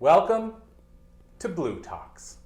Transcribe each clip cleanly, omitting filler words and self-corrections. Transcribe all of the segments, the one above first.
Welcome to Blue Talks.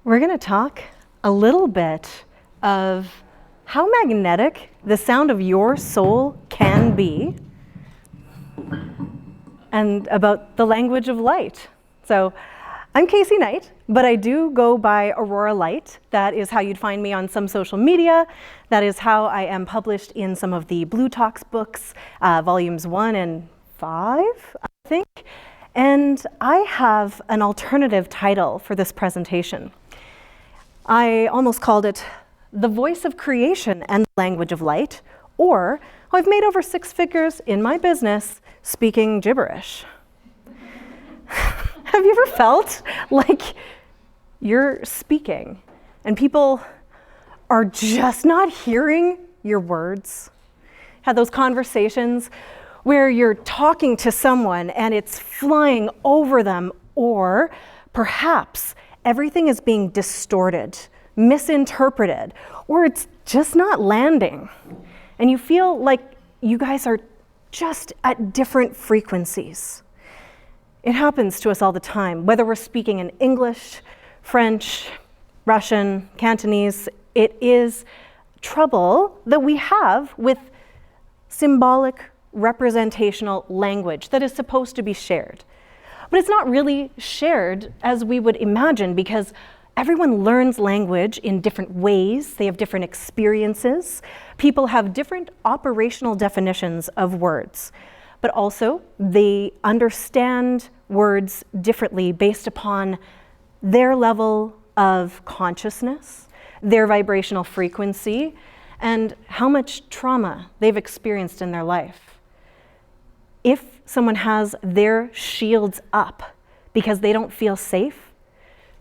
We're going to talk a little bit of how magnetic the sound of your soul can be and about the language of light. So I'm Kacie Knight, but I do go by Aurora Light. That is how you'd find me on some social media. That is how I am published in some of the Blue Talks books, volumes 1 and 5, I think. And I have an alternative title for this presentation. I almost called it The Voice of Creation and the Language of Light, or I've made over 6 figures in my business speaking gibberish. Have you ever felt like you're speaking and people are just not hearing your words? Had those conversations where you're talking to someone and it's flying over them, or perhaps everything is being distorted, misinterpreted, or it's just not landing. And you feel like you guys are just at different frequencies. It happens to us all the time, whether we're speaking in English, French, Russian, Cantonese. It is trouble that we have with symbolic representational language that is supposed to be shared. But it's not really shared as we would imagine, because everyone learns language in different ways. They have different experiences. People have different operational definitions of words, but also they understand words differently based upon their level of consciousness, their vibrational frequency, and how much trauma they've experienced in their life. If someone has their shields up because they don't feel safe,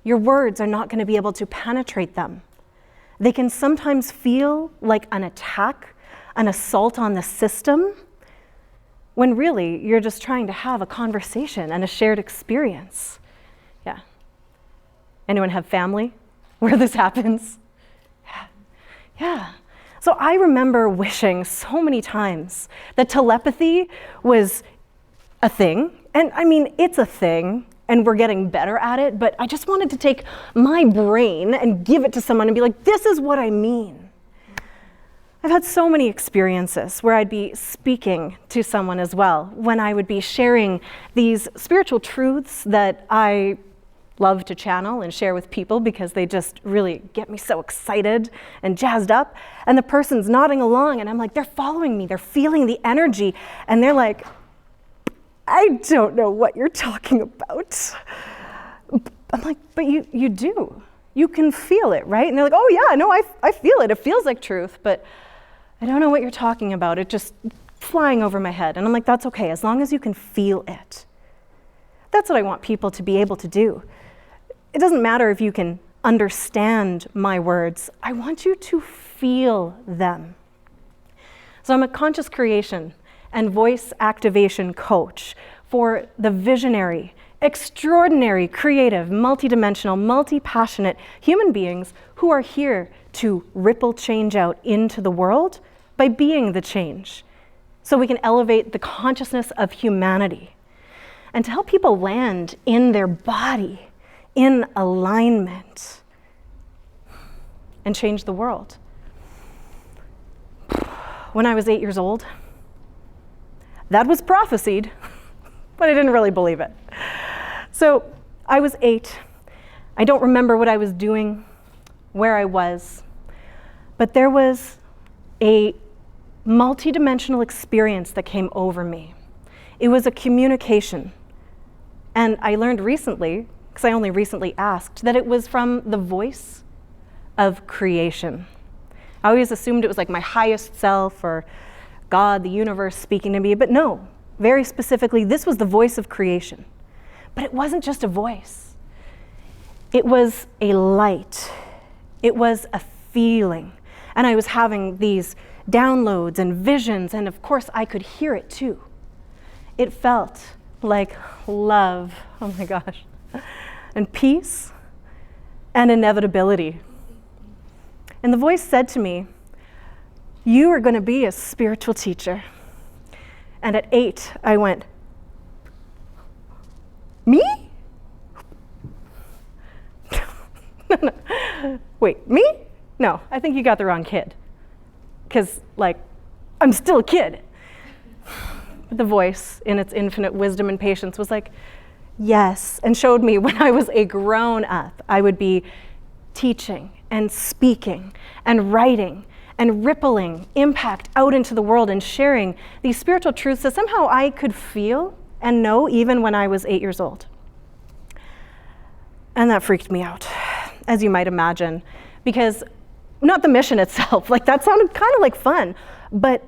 your words are not going to be able to penetrate them. They can sometimes feel like an attack, an assault on the system, when really you're just trying to have a conversation and a shared experience. Yeah. Anyone have family where this happens? Yeah. So I remember wishing so many times that telepathy was a thing. And I mean, it's a thing, and we're getting better at it, but I just wanted to take my brain and give it to someone and be like, this is what I mean. I've had so many experiences where I'd be speaking to someone as well, when I would be sharing these spiritual truths that I love to channel and share with people because they just really get me so excited and jazzed up. And the person's nodding along and I'm like, they're following me, they're feeling the energy. And they're like, I don't know what you're talking about. I'm like, but you do. You can feel it, right? And they're like, oh yeah, no, I feel it. It feels like truth, but I don't know what you're talking about. It just flying over my head. And I'm like, that's okay, as long as you can feel it. That's what I want people to be able to do. It doesn't matter if you can understand my words. I want you to feel them. So I'm a conscious creation and voice activation coach for the visionary, extraordinary, creative, multidimensional, multi-passionate human beings who are here to ripple change out into the world by being the change, so we can elevate the consciousness of humanity and to help people land in their body, in alignment, and change the world. When I was 8 years old, that was prophesied, but I didn't really believe it. So I was 8. I don't remember what I was doing, where I was, but there was a multidimensional experience that came over me. It was a communication. And I learned recently, because I only recently asked, that it was from the voice of creation. I always assumed it was like my highest self or God, the universe speaking to me, but no, very specifically, this was the voice of creation. But it wasn't just a voice. It was a light. It was a feeling. And I was having these downloads and visions, and of course I could hear it too. It felt like love, oh my gosh, and peace and inevitability. And the voice said to me, "You are going to be a spiritual teacher." And at 8, I went, "Me? No. Wait, me? No, I think you got the wrong kid. Because, I'm still a kid." But the voice, in its infinite wisdom and patience, was like, "Yes," and showed me when I was a grown-up, I would be teaching and speaking and writing and rippling impact out into the world and sharing these spiritual truths that somehow I could feel and know even when I was 8 years old. And that freaked me out, as you might imagine, because not the mission itself, that sounded kind of like fun, but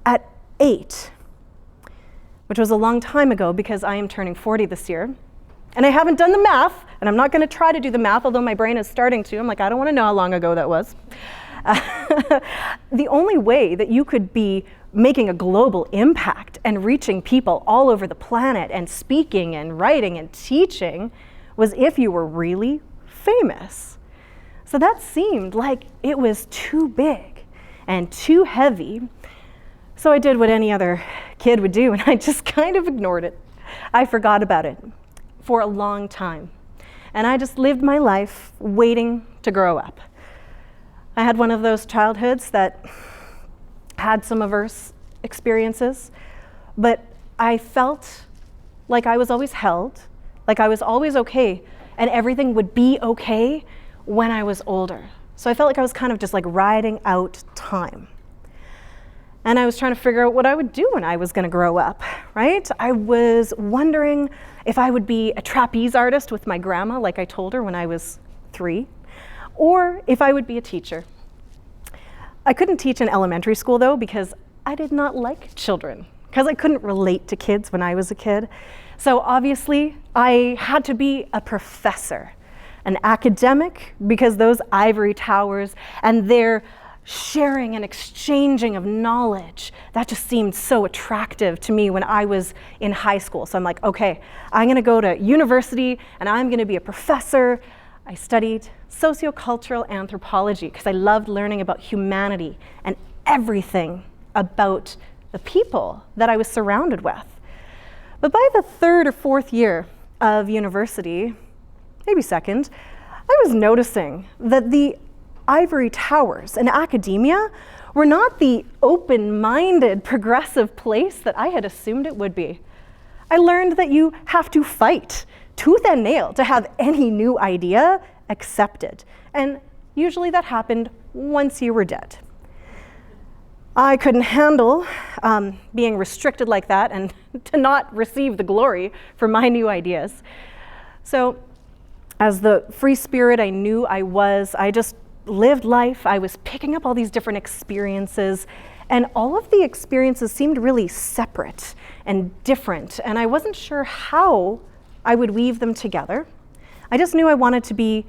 at 8, which was a long time ago because I am turning 40 this year, and I haven't done the math, and I'm not going to try to do the math, although my brain is starting to. I'm like, I don't want to know how long ago that was. The only way that you could be making a global impact and reaching people all over the planet and speaking and writing and teaching was if you were really famous. So that seemed like it was too big and too heavy. So I did what any other kid would do, and I just kind of ignored it. I forgot about it for a long time. And I just lived my life waiting to grow up. I had one of those childhoods that had some averse experiences, but I felt like I was always held, like I was always okay, and everything would be okay when I was older. So I felt like I was kind of just riding out time. And I was trying to figure out what I would do when I was going to grow up, right? I was wondering if I would be a trapeze artist with my grandma, like I told her when I was 3, or if I would be a teacher. I couldn't teach in elementary school, though, because I did not like children, because I couldn't relate to kids when I was a kid. So obviously, I had to be a professor, an academic, because those ivory towers and their sharing and exchanging of knowledge, that just seemed so attractive to me when I was in high school. So I'm like, okay, I'm going to go to university and I'm going to be a professor. I studied sociocultural anthropology because I loved learning about humanity and everything about the people that I was surrounded with. But by the 3rd or 4th year of university, maybe 2nd, I was noticing that the ivory towers in academia were not the open-minded, progressive place that I had assumed it would be. I learned that you have to fight tooth and nail to have any new idea accepted. And usually that happened once you were dead. I couldn't handle being restricted like that and to not receive the glory for my new ideas. So as the free spirit I knew I was, I just lived life. I was picking up all these different experiences, and all of the experiences seemed really separate and different, and I wasn't sure how I would weave them together. I just knew I wanted to be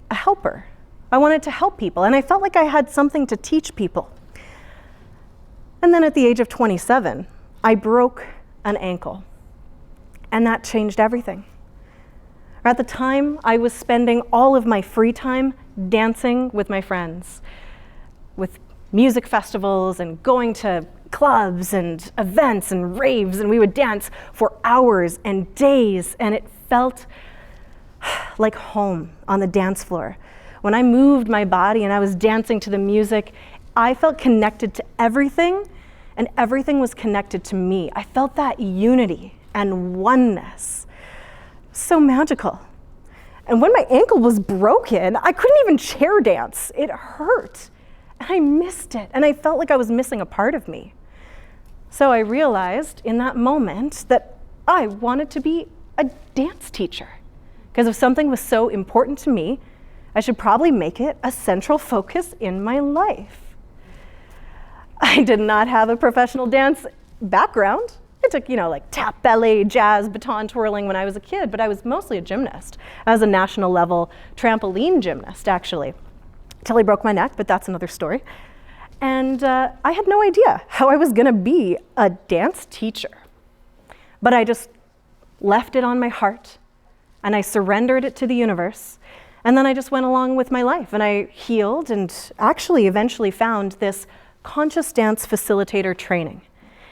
a helper. I wanted to help people, and I felt like I had something to teach people. And then at the age of 27, I broke an ankle, and that changed everything. At the time, I was spending all of my free time dancing with my friends, with music festivals and going to clubs and events and raves, and we would dance for hours and days, and it felt like home on the dance floor. When I moved my body and I was dancing to the music, I felt connected to everything, and everything was connected to me. I felt that unity and oneness. So magical. And when my ankle was broken, I couldn't even chair dance. It hurt, and I missed it, and I felt like I was missing a part of me. So I realized in that moment that I wanted to be a dance teacher, because if something was so important to me, I should probably make it a central focus in my life. I did not have a professional dance background. I took, like tap, ballet, jazz, baton twirling when I was a kid, but I was mostly a gymnast. I was a national level trampoline gymnast, actually, till I broke my neck, but that's another story. And I had no idea how I was gonna be a dance teacher. But I just left it on my heart, and I surrendered it to the universe, and then I just went along with my life, and I healed and actually eventually found this conscious dance facilitator training.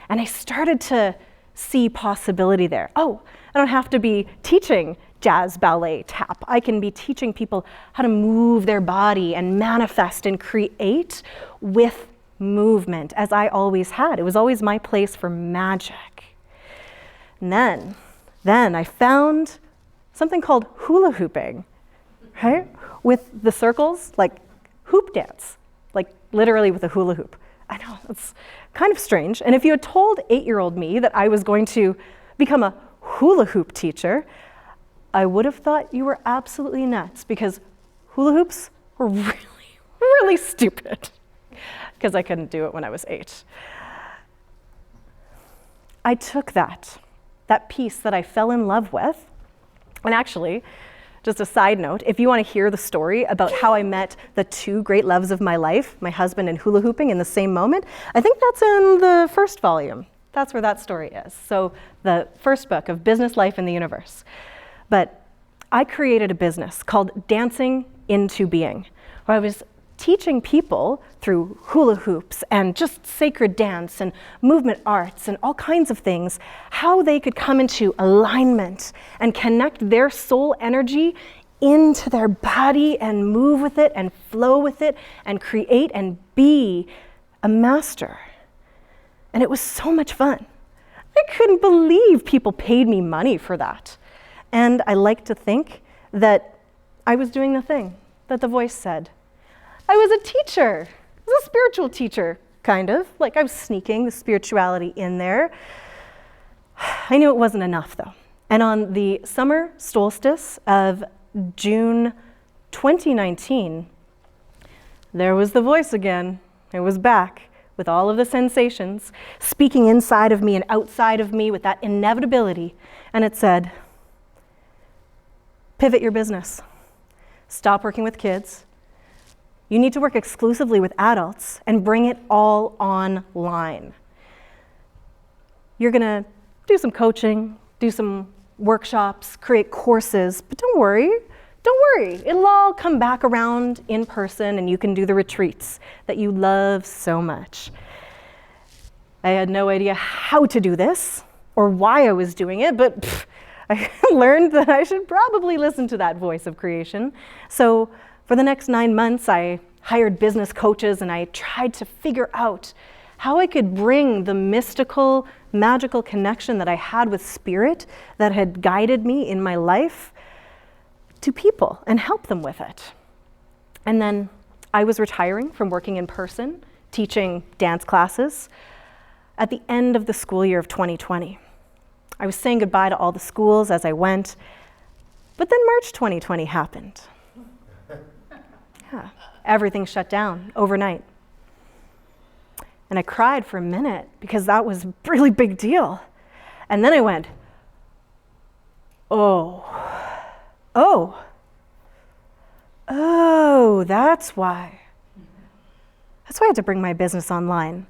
And I started to see possibility there. Oh, I don't have to be teaching jazz, ballet, tap. I can be teaching people how to move their body and manifest and create with movement, as I always had. It was always my place for magic. And then I found something called hula hooping, right? With the circles, like hoop dance, like literally with a hula hoop. I know, it's kind of strange. And if you had told 8-year-old me that I was going to become a hula hoop teacher, I would have thought you were absolutely nuts, because hula hoops were really, really stupid, because I couldn't do it when I was 8. I took that piece that I fell in love with, and actually, just a side note, if you want to hear the story about how I met the 2 great loves of my life, my husband and hula hooping in the same moment, I think that's in the first volume. That's where that story is. So the first book of Business, Life, and the Universe. But I created a business called Dancing into Being, where I was teaching people through hula hoops and just sacred dance and movement arts and all kinds of things, how they could come into alignment and connect their soul energy into their body and move with it and flow with it and create and be a master. And it was so much fun. I couldn't believe people paid me money for that. And I like to think that I was doing the thing that the voice said. I was a teacher. I was a spiritual teacher, kind of. Like I was sneaking the spirituality in there. I knew it wasn't enough, though. And on the summer solstice of June 2019, there was the voice again. It was back with all of the sensations, speaking inside of me and outside of me with that inevitability. And it said, pivot your business. Stop working with kids. You need to work exclusively with adults and bring it all online. You're gonna do some coaching, do some workshops, create courses, but don't worry, it'll all come back around in person and you can do the retreats that you love so much. I had no idea how to do this or why I was doing it, but I learned that I should probably listen to that voice of creation. So for the next 9 months, I hired business coaches and I tried to figure out how I could bring the mystical, magical connection that I had with spirit that had guided me in my life to people and help them with it. And then I was retiring from working in person, teaching dance classes at the end of the school year of 2020. I was saying goodbye to all the schools as I went, but then March 2020 happened. Yeah, everything shut down overnight. And I cried for a minute because that was a really big deal. And then I went, oh, that's why. That's why I had to bring my business online.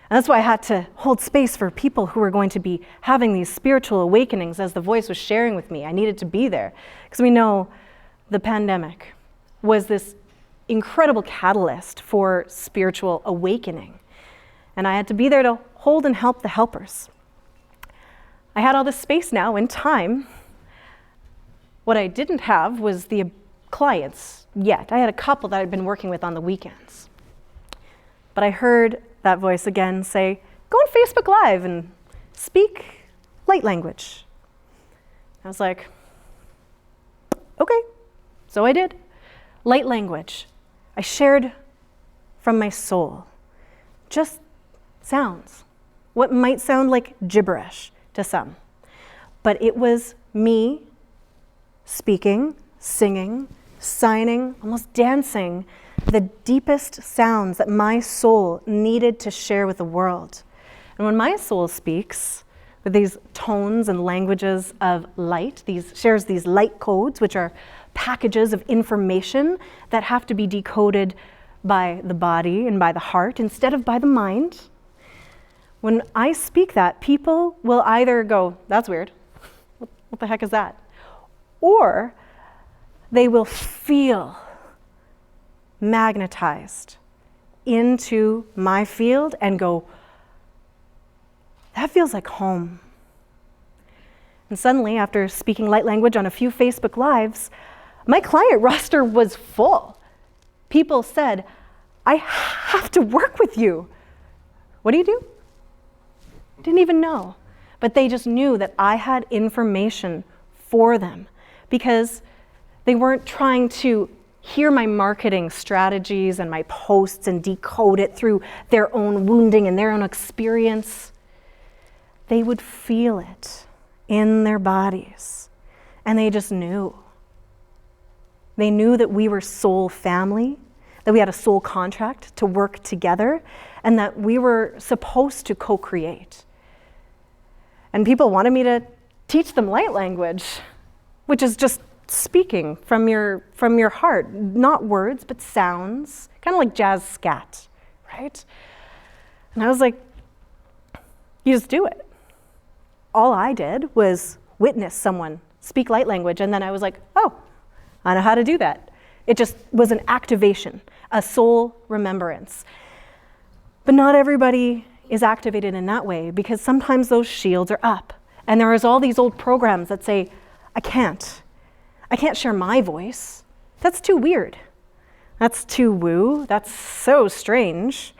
And that's why I had to hold space for people who were going to be having these spiritual awakenings as the voice was sharing with me. I needed to be there because we know the pandemic was this incredible catalyst for spiritual awakening. And I had to be there to hold and help the helpers. I had all this space now and time. What I didn't have was the clients yet. I had a couple that I'd been working with on the weekends. But I heard that voice again say, go on Facebook Live and speak light language. I was like, okay, so I did. Light language. I shared from my soul, just sounds, what might sound like gibberish to some. But it was me speaking, singing, signing, almost dancing, the deepest sounds that my soul needed to share with the world. And when my soul speaks with these tones and languages of light, shares these light codes, which are packages of information that have to be decoded by the body and by the heart instead of by the mind, when I speak that, people will either go, that's weird, what the heck is that? Or they will feel magnetized into my field and go, that feels like home. And suddenly, after speaking light language on a few Facebook Lives, my client roster was full. People said, I have to work with you. What do you do? Didn't even know. But they just knew that I had information for them because they weren't trying to hear my marketing strategies and my posts and decode it through their own wounding and their own experience. They would feel it in their bodies, and they just knew. They knew that we were soul family, that we had a soul contract to work together, and that we were supposed to co-create. And people wanted me to teach them light language, which is just speaking from your heart, not words, but sounds, kind of like jazz scat, right? And I was like, you just do it. All I did was witness someone speak light language, and then I was like, oh, I know how to do that. It just was an activation, a soul remembrance. But not everybody is activated in that way, because sometimes those shields are up. And there is all these old programs that say, I can't share my voice. That's too weird. That's too woo. That's so strange.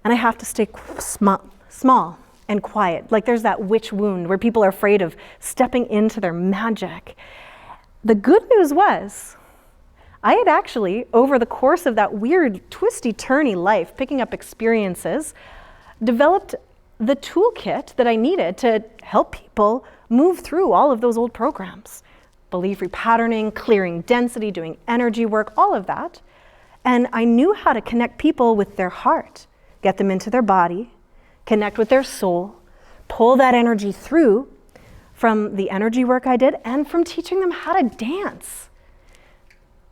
And I have to stay small and quiet. Like there's that witch wound where people are afraid of stepping into their magic. The good news was, I had actually, over the course of that weird, twisty-turny life, picking up experiences, developed the toolkit that I needed to help people move through all of those old programs. Belief repatterning, clearing density, doing energy work, all of that. And I knew how to connect people with their heart, get them into their body, connect with their soul, pull that energy through from the energy work I did and from teaching them how to dance.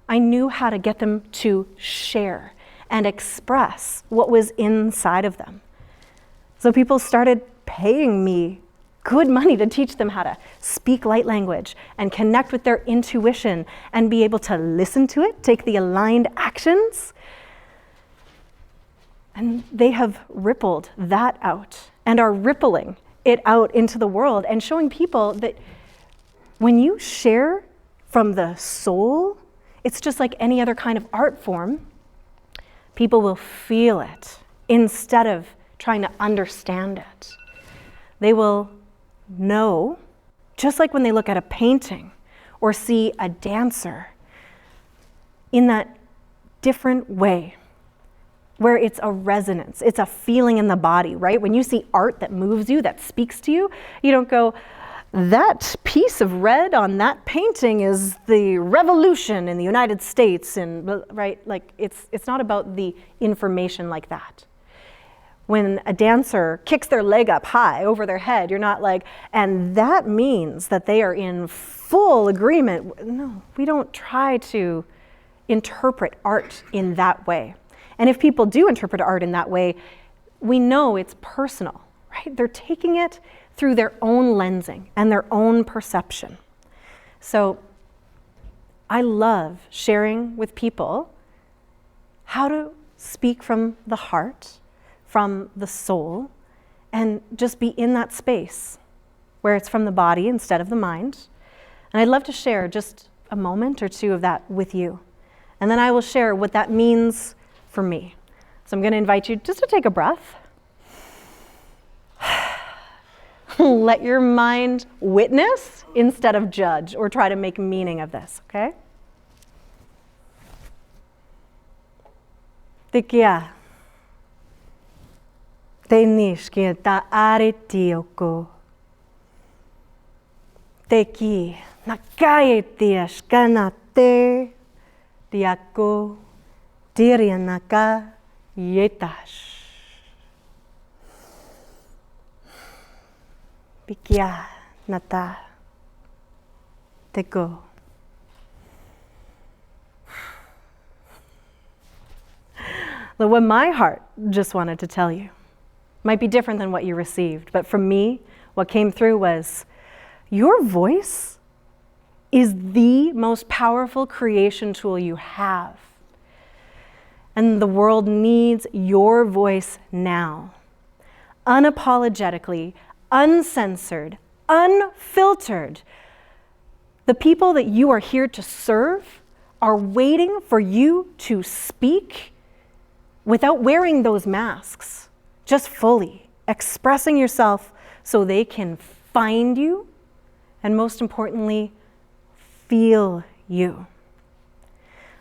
I knew how to get them to share and express what was inside of them. So people started paying me good money to teach them how to speak light language and connect with their intuition and be able to listen to it, take the aligned actions. And they have rippled that out and are rippling it out into the world and showing people that when you share from the soul, it's just like any other kind of art form. People will feel it instead of trying to understand it. They will know, just like when they look at a painting or see a dancer, in that different way, where it's a resonance, it's a feeling in the body, right? When you see art that moves you, that speaks to you, you don't go, that piece of red on that painting is the revolution in the United States, and right? Like it's not about the information like that. When a dancer kicks their leg up high over their head, you're not like, and that means that they are in full agreement. No, we don't try to interpret art in that way. And if people do interpret art in that way, we know it's personal, right? They're taking it through their own lensing and their own perception. So I love sharing with people how to speak from the heart, from the soul, and just be in that space where it's from the body instead of the mind. And I'd love to share just a moment or two of that with you. And then I will share what that means for me. So I'm going to invite you just to take a breath. Let your mind witness instead of judge or try to make meaning of this, okay? Tikia. Te nishki ta aritioko. Te ki nakai tias kanate tiako tirianaka yetash. Pikia nata teko. What my heart just wanted to tell you might be different than what you received, but for me, what came through was your voice is the most powerful creation tool you have. And the world needs your voice now. Unapologetically, uncensored, unfiltered. The people that you are here to serve are waiting for you to speak without wearing those masks, just fully expressing yourself so they can find you and, most importantly, feel you.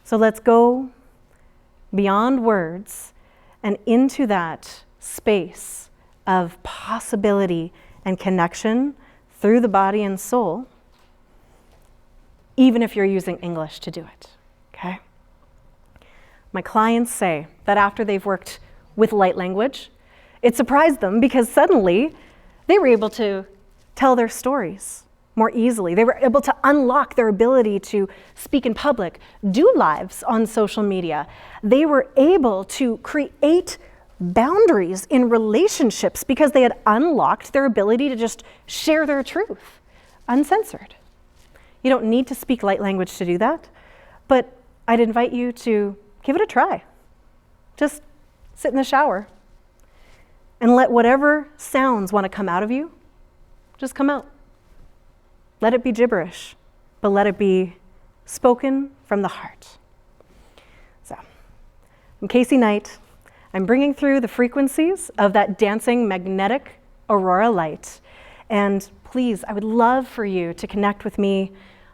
So let's go beyond words and into that space of possibility and connection through the body and soul, even if you're using English to do it, okay? My clients say that after they've worked with light language, it surprised them because suddenly they were able to tell their stories more easily. They were able to unlock their ability to speak in public, do lives on social media. They were able to create boundaries in relationships because they had unlocked their ability to just share their truth, uncensored. You don't need to speak light language to do that, but I'd invite you to give it a try. Just sit in the shower and let whatever sounds want to come out of you, just come out. Let it be gibberish, but let it be spoken from the heart. So, I'm Kacie Knight. I'm bringing through the frequencies of that dancing magnetic aurora light. And please, I would love for you to connect with me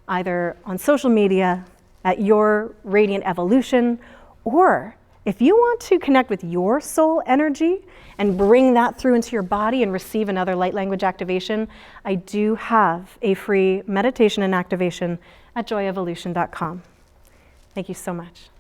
either on social media at Your Radiant Evolution, or if you want to connect with your soul energy and bring that through into your body and receive another light language activation, I do have a free meditation and activation at joyevolution.com. Thank you so much.